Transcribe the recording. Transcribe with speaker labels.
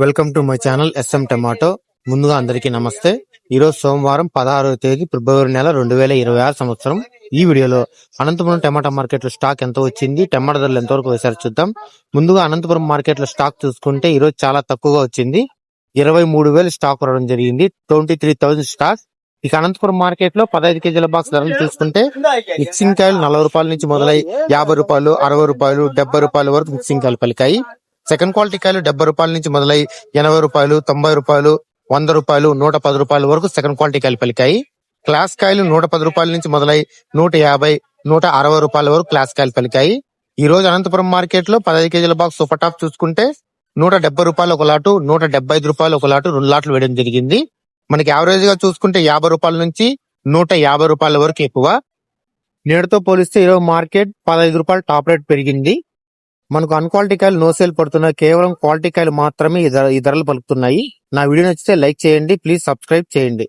Speaker 1: Welcome to my channel S M tomato. ముందుగా అందరికీ నమస్తే. ఈరోజు సోమవారం 16వ తేదీ ఫిబ్రవరి నెల 2026 సంవత్సరం. ఈ వీడియోలో అనంతపురం టమాటా మార్కెట్ లో స్టాక్ ఎంత వచ్చింది, టమాటా ధరలు ఎంతవరకు వేసారు చూద్దాం. ముందుగా అనంతపురం మార్కెట్ లో స్టాక్ చూసుకుంటే ఈరోజు చాలా తక్కువగా వచ్చింది. 23,000 స్టాక్ రావడం జరిగింది. 23,000 స్టాక్. ఇక అనంతపురం మార్కెట్ లో 15 కేజీల బాక్స్ ధరలు చూసుకుంటే మిక్సింగ్ కాయలు 40 రూపాయల నుంచి మొదలై 50 రూపాయలు, 60 రూపాయలు, 70 రూపాయల వరకు మిక్సింగ్ కాయలు పలికాయి. సెకండ్ క్వాలిటీ కాయలు 70 రూపాయల నుంచి మొదలై 80 రూపాయలు, 90 రూపాయలు, 100 రూపాయలు, 110 రూపాయల వరకు సెకండ్ క్వాలిటీ కాయలు పలికాయి. క్లాస్ కాయలు 110 రూపాయల నుంచి మొదలై 150, 160 రూపాయల వరకు క్లాస్ కాయలు పలికాయి. ఈ రోజు అనంతపురం మార్కెట్ లో 15 కేజీల బాక్స్ సూపర్ టాప్ చూసుకుంటే 170 రూపాయలు ఒక లాటు, 175 రూపాయలు ఒక లాటు, 2 లాట్లు వేయడం జరిగింది. మనకి యావరేజ్ గా చూసుకుంటే 50 రూపాయల నుంచి 150 రూపాయల వరకు ఎక్కువ. నేటితో పోలిస్తే ఈరోజు మార్కెట్ 15 రూపాయలు టాప్ రేట్ పెరిగింది. మనకు అన్క్వాలిటీ కాయలు నో సేల్ పడుతున్నాయి. కేవలం క్వాలిటీ కాయలు మాత్రమే ఈ ధరలు పలుకుతున్నాయి. నా వీడియో నచ్చితే లైక్ చేయండి. ప్లీజ్ సబ్స్క్రైబ్ చేయండి.